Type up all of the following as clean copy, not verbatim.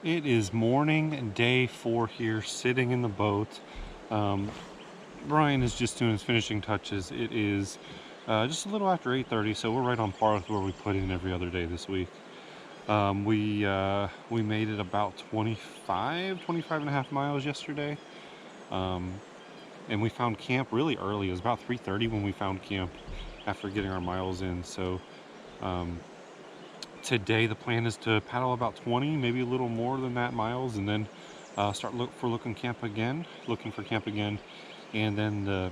It is morning, day 4 here, sitting in the boat. Brian is just doing his finishing touches. It is just a little after 8:30, so we're right on par with where we put in every other day this week. We made it about 25 and a half miles yesterday. And we found camp really early. It was about 3:30 when we found camp after getting our miles in. So today the plan is to paddle about 20, maybe a little more than that miles, and then start looking for camp again, and then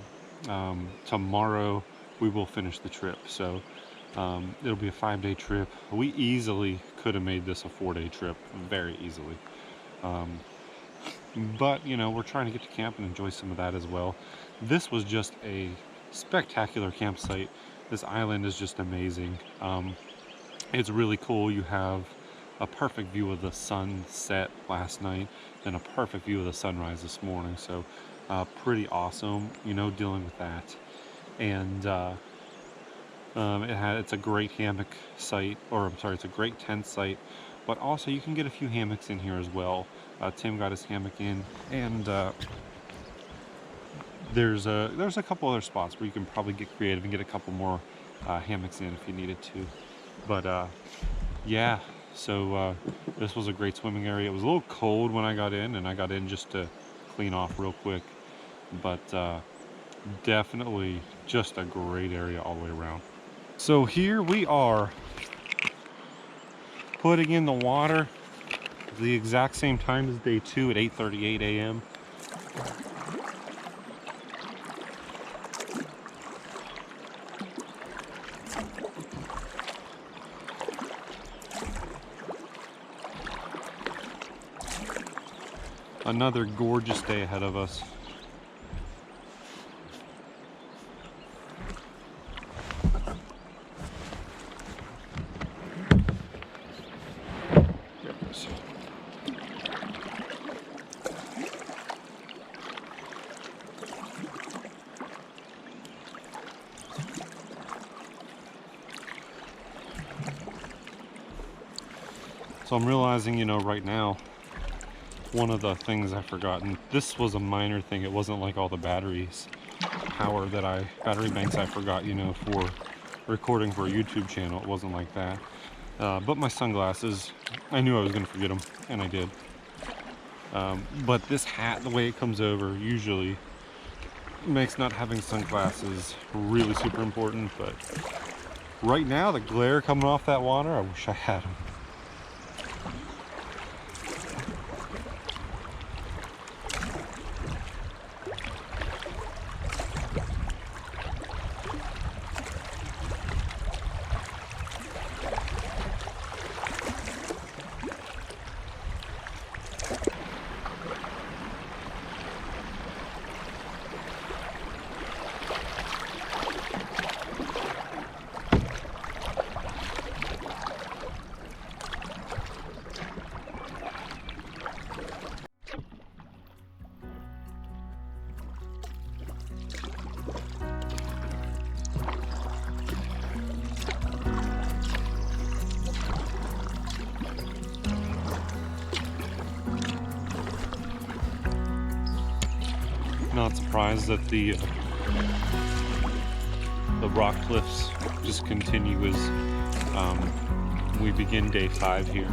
tomorrow we will finish the trip. So it'll be a 5-day trip. We easily could have made this a 4-day trip, very easily. But you know, we're trying to get to camp and enjoy some of that as well. This was just a spectacular campsite. This island is just amazing. It's really cool. You have a perfect view of the sunset last night and a perfect view of the sunrise this morning. So pretty awesome, you know, dealing with that. And it's a great hammock site, it's a great tent site, but also you can get a few hammocks in here as well. Tim got his hammock in, and there's a couple other spots where you can probably get creative and get a couple more hammocks in if you needed to. But yeah, so this was a great swimming area. It was a little cold when I got in, and I got in just to clean off real quick, but definitely just a great area all the way around. So here we are putting in the water the exact same time as day 2 at 8:38 a.m. Another gorgeous day ahead of us. So I'm realizing, you know, right now, one of the things I've forgotten, this was a minor thing. It wasn't like all the battery banks I forgot, you know, for recording for a YouTube channel. It wasn't like that. But my sunglasses, I knew I was going to forget them, and I did. But this hat, the way it comes over, usually makes not having sunglasses really super important. But right now, the glare coming off that water, I wish I had them. Not surprised that the rock cliffs just continue as we begin day 5 here.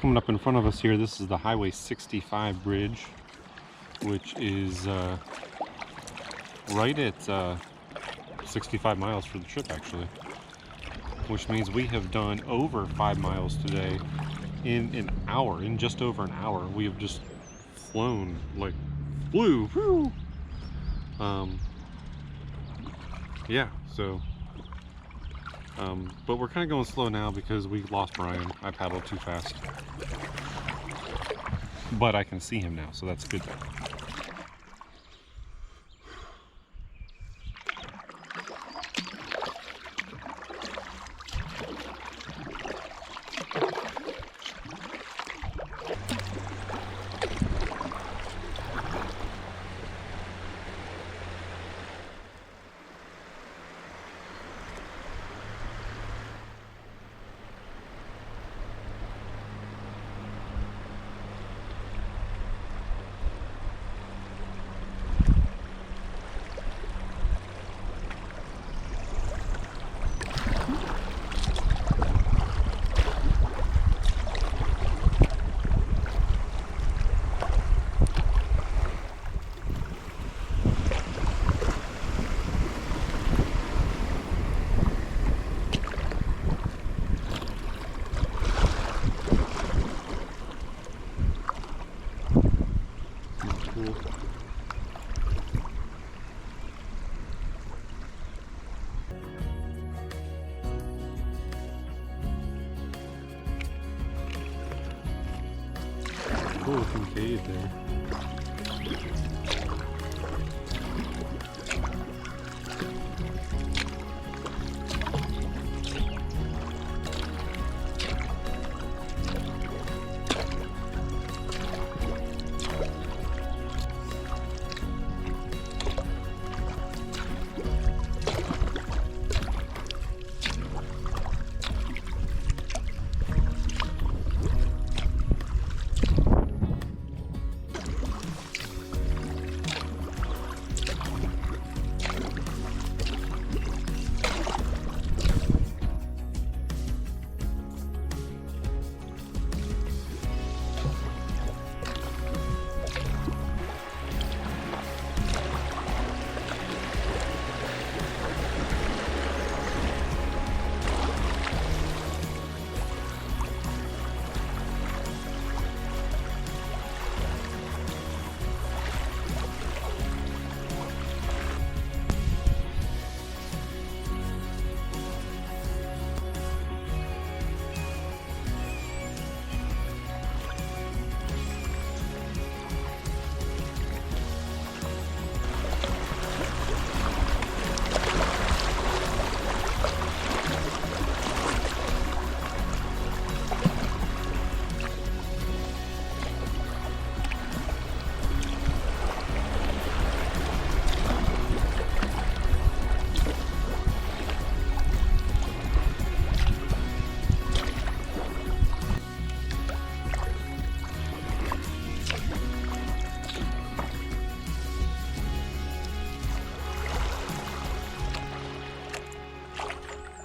coming up in front of us here, this is the Highway 65 bridge, which is right at 65 miles for the trip actually, which means we have done over 5 miles today in an hour. In just over an hour, we have just flown, like flew. Whew. Yeah, so but we're kind of going slow now because we lost Brian. I paddled too fast, but I can see him now, so that's good. Cool looking cave there.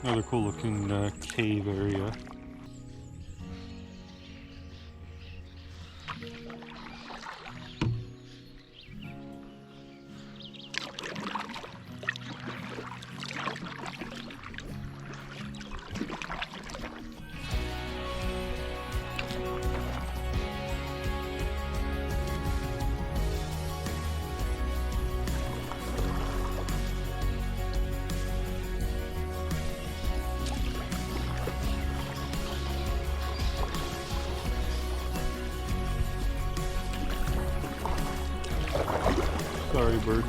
Another cool looking cave area. Sorry, bird.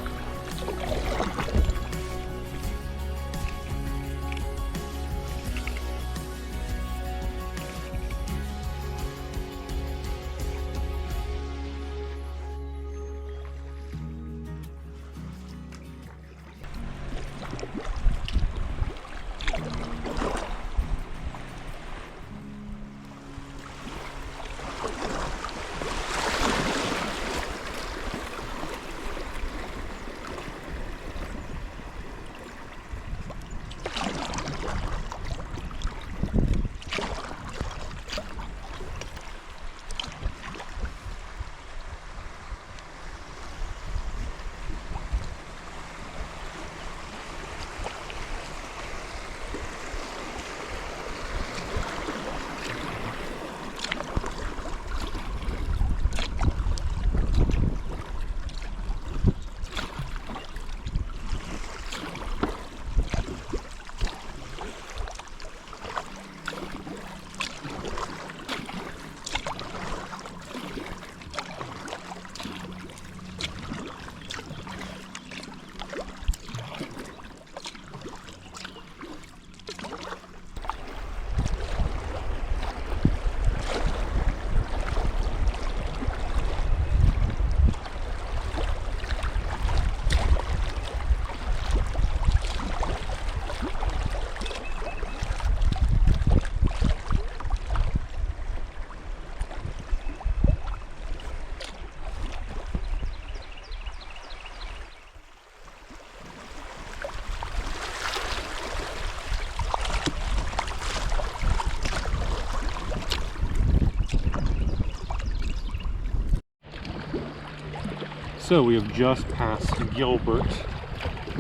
So we have just passed Gilbert.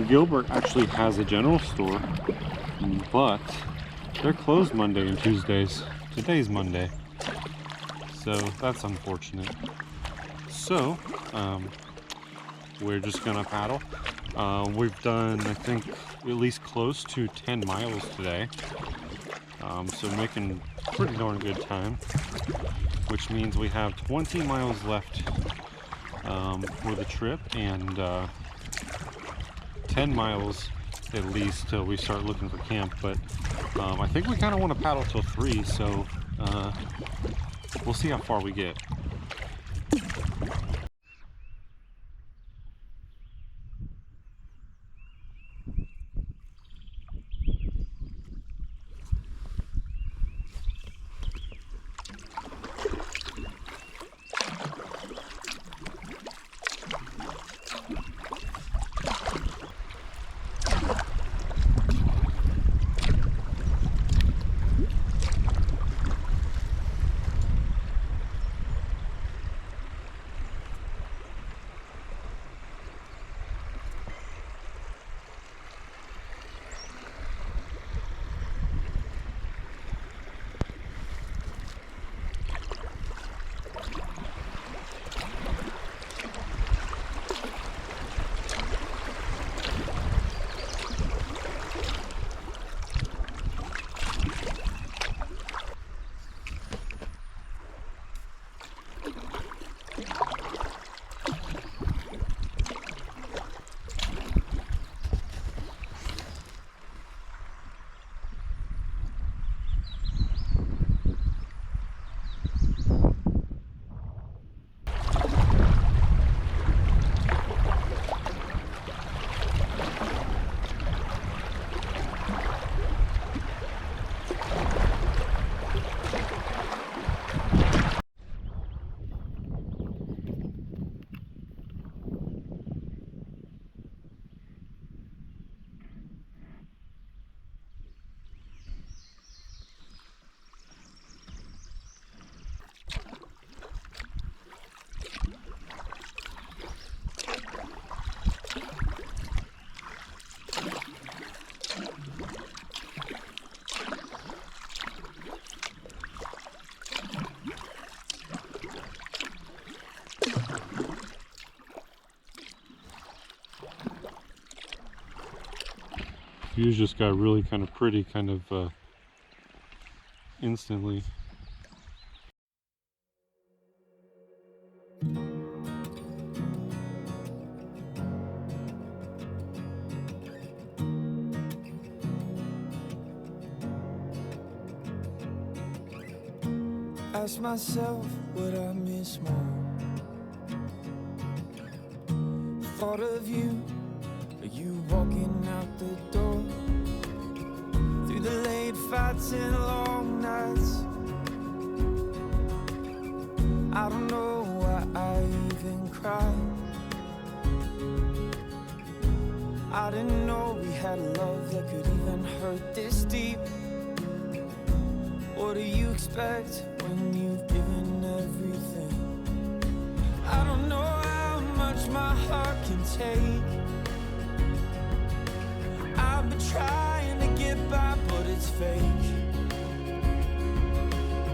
Gilbert actually has a general store, but they're closed Monday and Tuesdays. Today's Monday, so that's unfortunate. So we're just gonna paddle. We've done, I think, at least close to 10 miles today. So making pretty darn good time, which means we have 20 miles left for the trip, and 10 miles at least till we start looking for camp. But I think we kind of want to paddle till 3, so we'll see how far we get. Views just got really kind of pretty, kind of instantly. Ask myself what I miss more. Thought of you, you walking out the door, through the late fights and long nights. I don't know why I even cried. I didn't know we had a love that could even hurt this deep. What do you expect when you've given everything? I don't know how much my heart can take. I've been trying to get by, but it's fake.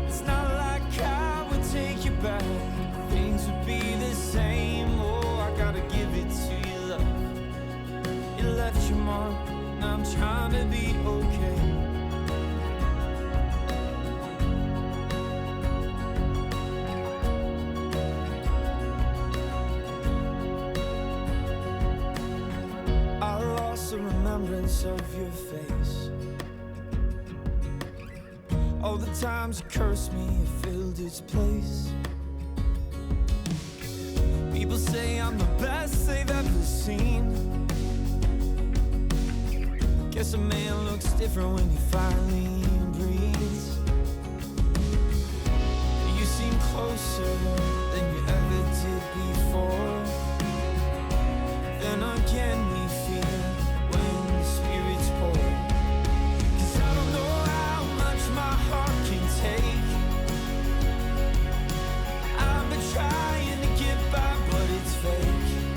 It's not like I would take you back. Things would be the same. Oh, I gotta give it to you, love. You left your mark, and I'm trying to be okay. Remembrance of your face. All the times you cursed me, you filled its place. People say I'm the best they've ever seen. Guess a man looks different when he finally breathes. You seem closer than you ever did before. Then again we feel when the spirits pour. 'Cause I don't know how much my heart can take. I've been trying to get by, but it's fake.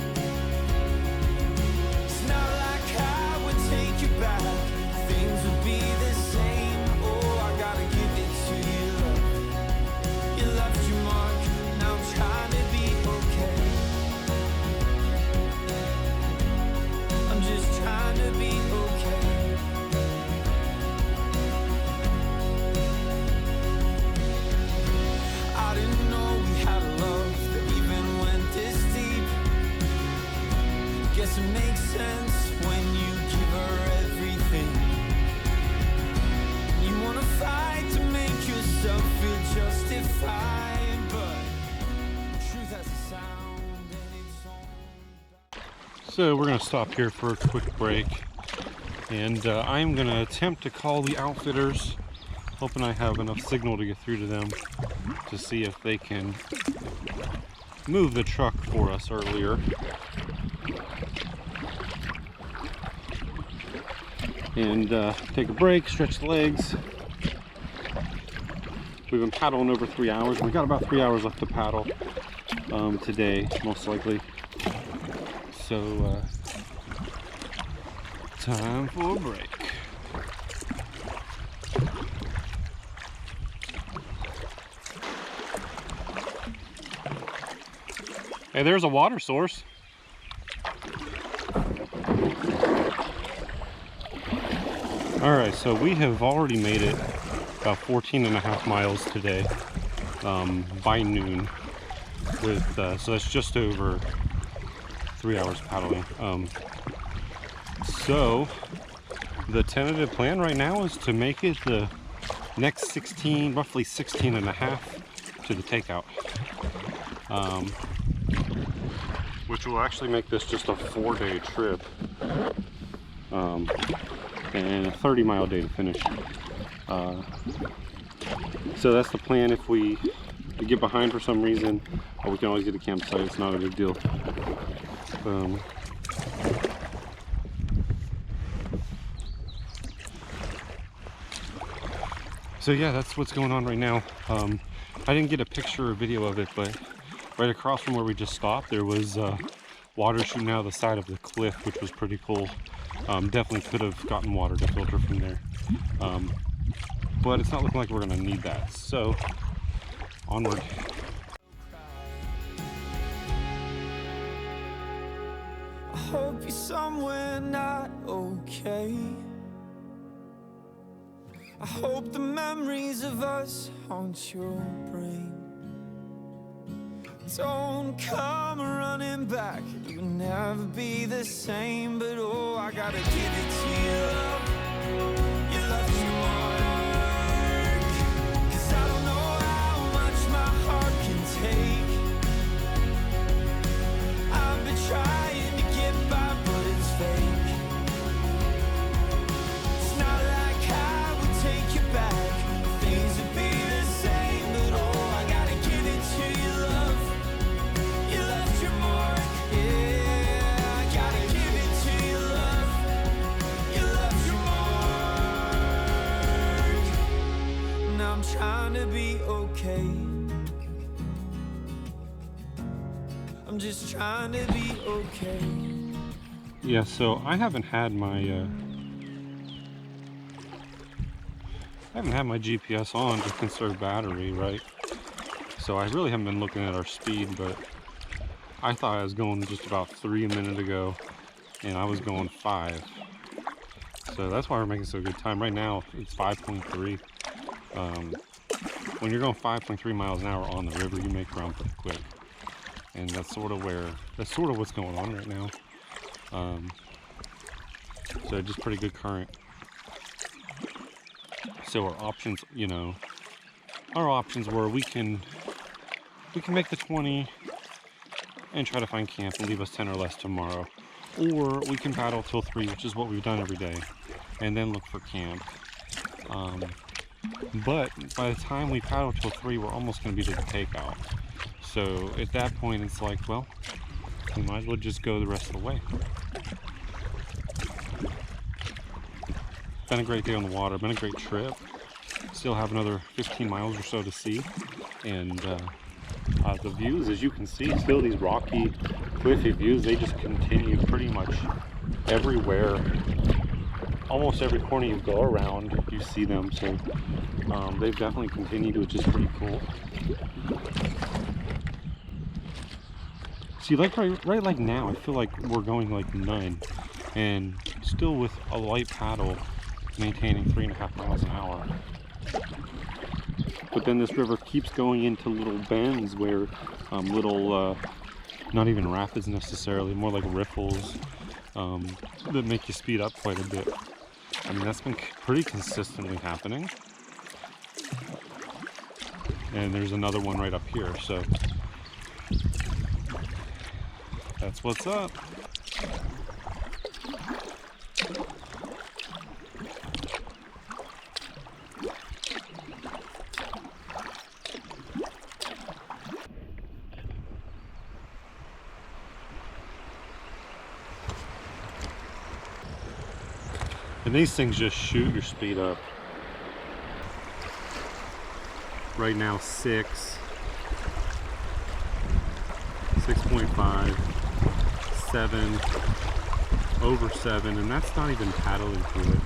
So we're gonna stop here for a quick break, and I'm gonna attempt to call the outfitters, hoping I have enough signal to get through to them to see if they can move the truck for us earlier. And take a break, stretch the legs. We've been paddling over 3 hours. We got about 3 hours left to paddle today, most likely. So, time for a break. Hey, there's a water source. All right, so we have already made it about 14.5 miles today by noon. So that's just over 3 hours paddling. So the tentative plan right now is to make it the next roughly 16.5 to the takeout, which will actually make this just a 4-day trip, and a 30-mile day to finish. So that's the plan. If we get behind for some reason, we can always get a campsite. It's not a big deal. So yeah, that's what's going on right now. I didn't get a picture or video of it, but right across from where we just stopped, there was water shooting out of the side of the cliff, which was pretty cool. Definitely could have gotten water to filter from there. But it's not looking like we're gonna need that. So, onward. I hope you're somewhere not okay. I hope the memories of us haunt your brain. Don't come running back, you'll never be the same. But oh, I gotta give it to you, love. You left your mark. 'Cause I don't know how much my heart can take. I've been trying to get by, but it's fake. It's not like I would take you back, things would be the same. But oh, I gotta give it to you, love. You left your mark, yeah. I gotta give it to you, love. You left your mark. Now I'm trying to be okay. I'm just trying to be okay. Yeah, so I haven't had my GPS on to conserve battery, right? So I really haven't been looking at our speed, but I thought I was going just about 3 a minute ago, and I was going 5. So that's why we're making so good time. Right now, it's 5.3. When you're going 5.3 miles an hour on the river, you make ground pretty quick. And that's sort of what's going on right now. So just pretty good current. So our options, were we can make the 20 and try to find camp and leave us 10 or less tomorrow, or we can paddle till 3, which is what we've done every day, and then look for camp. But by the time we paddle till 3, we're almost going to be to the takeout. So at that point, it's like, well, we might as well just go the rest of the way. Been a great day on the water, been a great trip. Still have another 15 miles or so to see. And the views, as you can see, still these rocky, cliffy views, they just continue pretty much everywhere. Almost every corner you go around, you see them. So they've definitely continued, which is pretty cool. See, like right like now, I feel like we're going like 9, and still with a light paddle, maintaining 3.5 miles an hour. But then this river keeps going into little bends where not even rapids necessarily, more like riffles that make you speed up quite a bit. I mean, that's been pretty consistently happening. And there's another one right up here, so that's what's up. And these things just shoot your speed up. Right now 6, 6.5, 7, over 7, and that's not even paddling through it.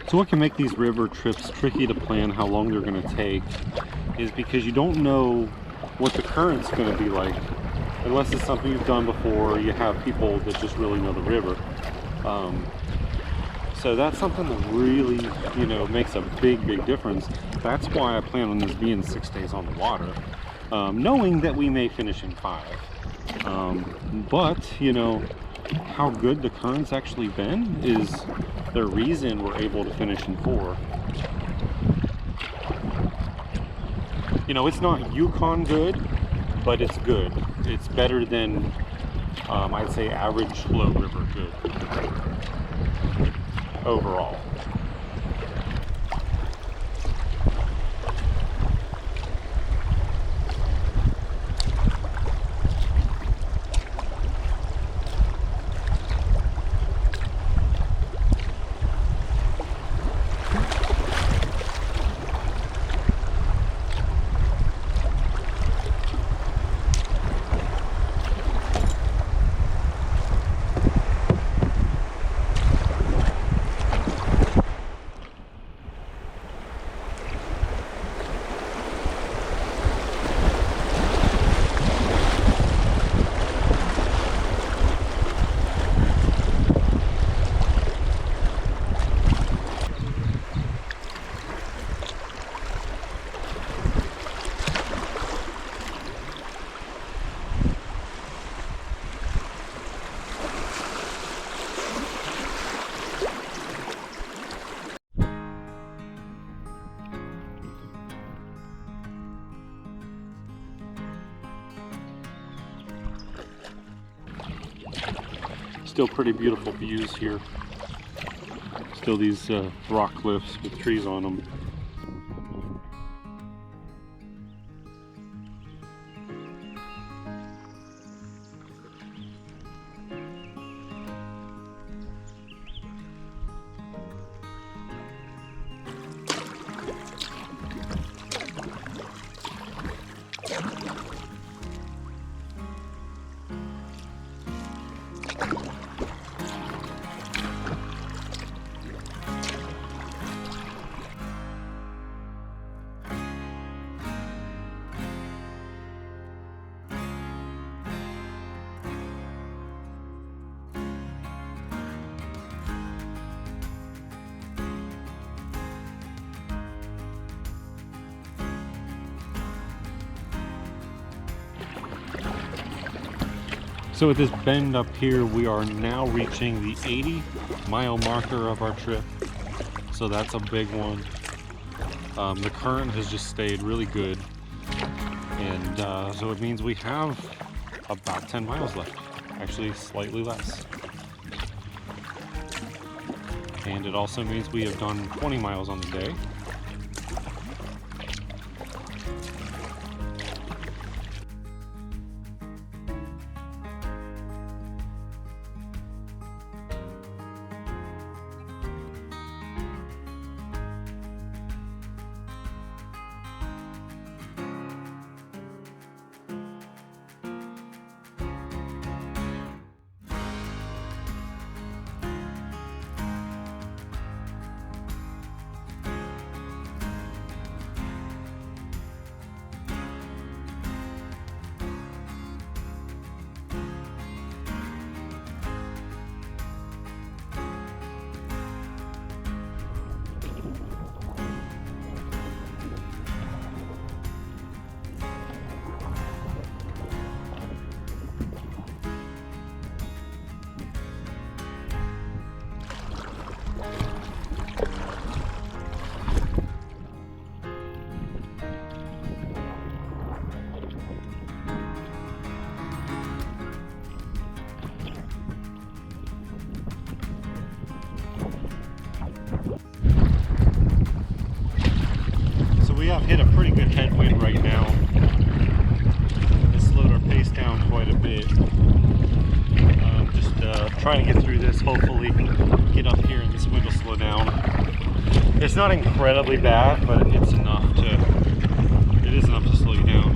So what can make these river trips tricky to plan how long they're going to take is because you don't know what the current's going to be like unless it's something you've done before or you have people that just really know the river. So that's something that really, makes a big difference. That's why I plan on this being 6 days on the water, knowing that we may finish in 5. But, how good the current's actually been is the reason we're able to finish in 4. It's not Yukon good, but it's good. It's better than, I'd say, average low river good overall. Still pretty beautiful views here. Still these rock cliffs with trees on them. So at this bend up here, we are now reaching the 80-mile marker of our trip. So that's a big one. The current has just stayed really good. And so it means we have about 10 miles left. Actually, slightly less. And it also means we have done 20 miles on the day. We have hit a pretty good headwind right now. It's slowed our pace down quite a bit. Just trying to get through this, hopefully get up here and this wind will slow down. It's not incredibly bad, but it is enough to slow you down.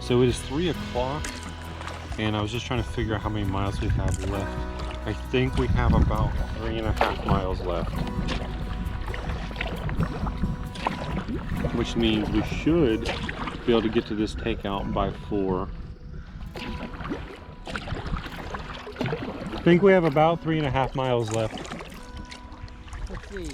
So it is 3 o'clock, and I was just trying to figure out how many miles we have left. I think we have about 3.5 miles left, which means we should be able to get to this takeout by 4. I think we have about 3.5 miles left. Let's see.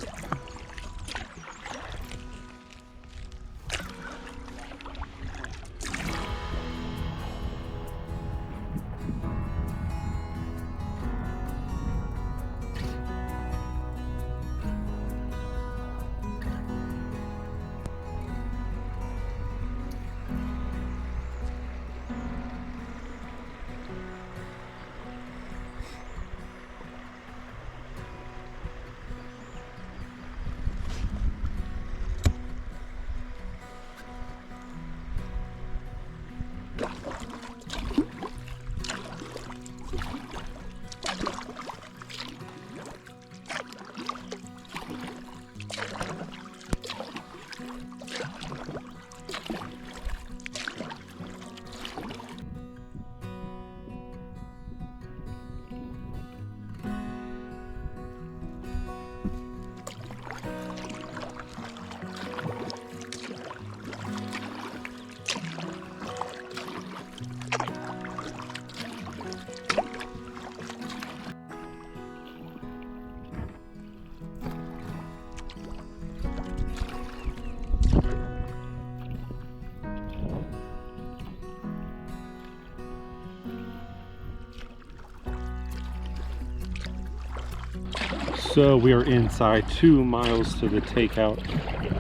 So we are inside 2 miles to the takeout,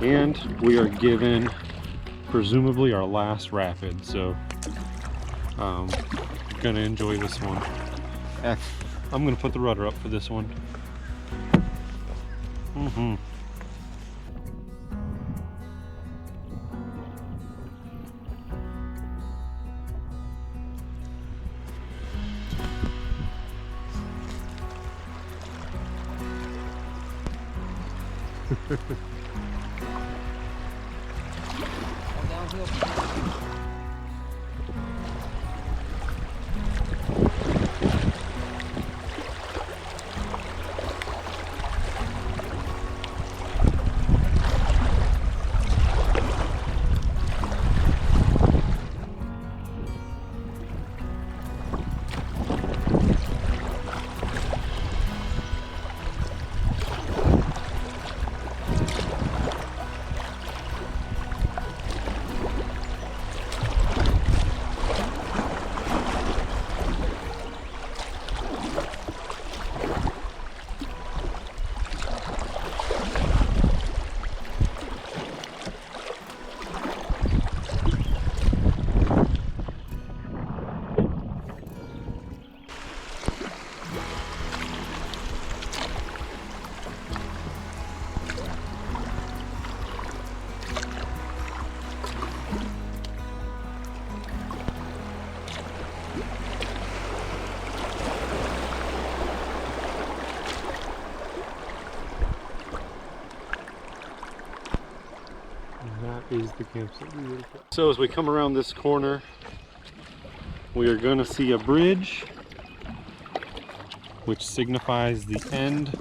and we are given presumably our last rapid. So gonna enjoy this one. I'm gonna put the rudder up for this one. Downhill. That is the campsite. So as we come around this corner, we are going to see a bridge which signifies the end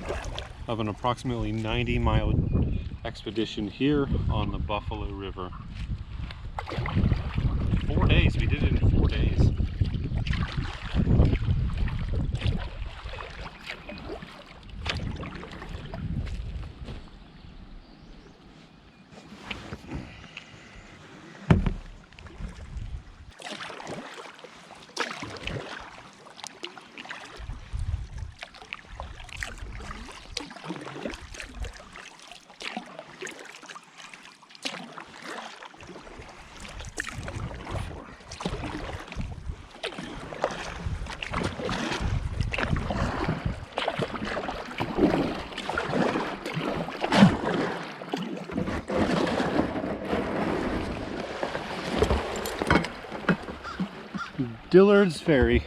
of an approximately 90-mile expedition here on the Buffalo River. 4 days, we did it in 4 days. Dillard's Ferry.